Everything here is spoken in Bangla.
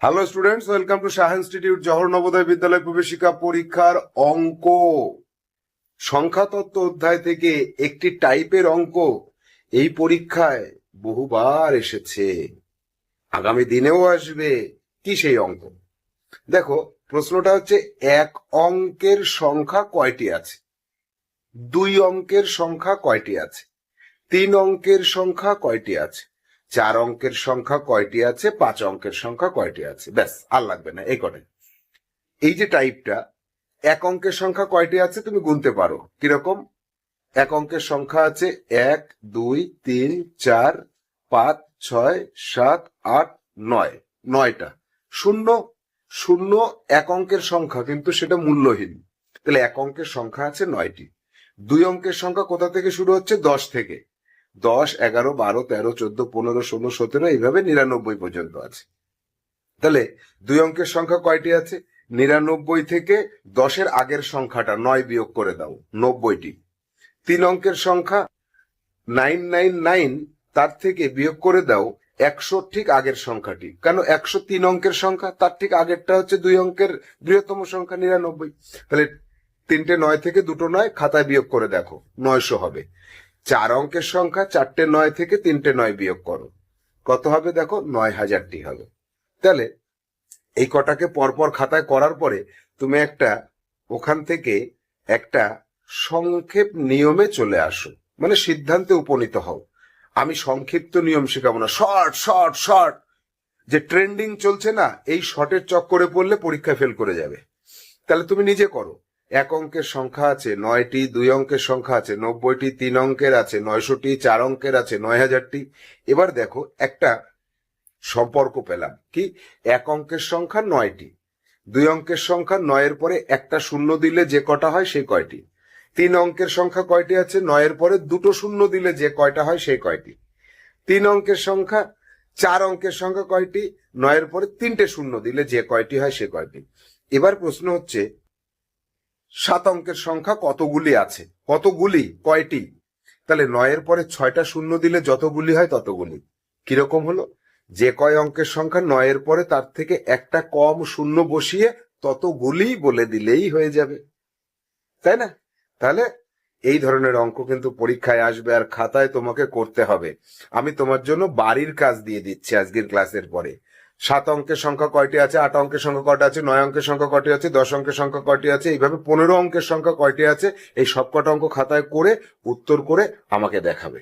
Hello students, welcome to Shah institute Jawahar Navodaya বিদ্যালয় প্রবেশিকা পরীক্ষার অঙ্ক সংখ্যাতত্ত্ব অধ্যায় থেকে একটি টাইপের অঙ্ক এই পরীক্ষায় বহুবার এসেছে, আগামী দিনেও আসবে। কি সেই অঙ্ক? দেখো, প্রশ্নটা হচ্ছে এক অঙ্কের সংখ্যা কয়টি আছে, দুই অঙ্কের সংখ্যা কয়টি আছে, তিন অঙ্কের সংখ্যা কয়টি আছে, চার অঙ্কের সংখ্যা কয়টি আছে, পাঁচ অঙ্কের সংখ্যা কয়টি আছে। ব্যাস, আর লাগবে না, এই কটাই। এই যে টাইপটা, এক অঙ্কের সংখ্যা কয়টি আছে তুমি গুনতে পারো। কিরকম? এক অঙ্কের সংখ্যা আছে 1 2 3 4 5 6 7 8 9, 9টা। শূন্য শূন্য এক অঙ্কের সংখ্যা, কিন্তু সেটা মূল্যহীন। তাহলে এক অঙ্কের সংখ্যা আছে 9টি। দুই অঙ্কের সংখ্যা কোথা থেকে শুরু হচ্ছে? 10 থেকে। 10 11 12 13 14 15 16 17 এইভাবে 99 পর্যন্ত আছে। তাহলে দুই অঙ্কের সংখ্যা কয়টি আছে? 99 থেকে 10-এর আগের সংখ্যাটা 9 বিয়োগ করে দাও, 90টি। তিন অঙ্কের সংখ্যা 999, তার থেকে বিয়োগ করে দাও 100 ঠিক আগের সংখ্যাটি। কেন? 100 তিন অঙ্কের সংখ্যা, তার ঠিক আগেরটা হচ্ছে দুই অঙ্কের বৃহত্তম সংখ্যা 99। তাহলে তিনটে 9 থেকে দুটো 9 খাতায় বিয়োগ করে দেখো, 900 হবে। চার অঙ্কের সংখ্যা, চারটে 9 থেকে তিনটে 9 বিয়োগ করো, কত হবে দেখো? 9000টি হবে। তাহলে এই কটাকে পরপর খাতায় করার পরে তুমি ওখান থেকে একটা সংক্ষেপ নিয়মে চলে আসো, মানে সিদ্ধান্তে উপনীত হও। আমি সংক্ষিপ্ত নিয়ম শেখাবো না, শর্ট শর্ট শর্ট। যে ট্রেন্ডিং চলছে না, এই শর্টের চক্করে পড়লে পরীক্ষায় ফেল করে যাবে। তাহলে তুমি নিজে করো। এক অঙ্কের সংখ্যা আছে 9টি, দুই অঙ্কের সংখ্যা আছে 90টি, তিন অঙ্কের আছে 900টি, চার অঙ্কের আছে 9000টি। এবার দেখো, একটা সম্পর্ক পেলাম। কি? এক অঙ্কের সংখ্যা 9টি, দুই অঙ্কের সংখ্যা 9-এর পরে একটা শূন্য দিলে যে কটা হয় সেই কয়টি। তিন অঙ্কের সংখ্যা কয়টি আছে? 9-এর পরে দুটো শূন্য দিলে যে কয়টা হয় সেই কয়টি। তিন অঙ্কের সংখ্যা, চার অঙ্কের সংখ্যা কয়টি? 9-এর পরে তিনটে শূন্য দিলে যে কয়টি হয় সে কয়টি। এবার প্রশ্ন হচ্ছে, সাত অঙ্কের সংখ্যা কতগুলি আছে? কতগুলি, কয়টি? তাহলে 9-এর পরে 6টা শূন্য দিলে যতগুলি হয় ততগুলি। কিরকম হলো? যে কয় অঙ্কের সংখ্যা 9-এর পরে তার থেকে একটা কম শূন্য বসিয়ে ততগুলি বলে দিলেই হয়ে যাবে, তাই না? তাহলে এই ধরনের অঙ্ক কিন্তু পরীক্ষায় আসবে, আর খাতায় তোমাকে করতে হবে। আমি তোমার জন্য বাড়ির কাজ দিয়ে দিচ্ছি আজকের ক্লাসের পরে। 7 অঙ্কের সংখ্যা কয়টি আছে, 8 অঙ্কের সংখ্যা কয়টা আছে, 9 অঙ্কের সংখ্যা কয়টি আছে, 10 অঙ্কের সংখ্যা কয়টি আছে, এইভাবে 15 অঙ্কের সংখ্যা কয়টি আছে, এই সবকটা অঙ্ক খাতায় করে উত্তর করে আমাকে দেখাবে।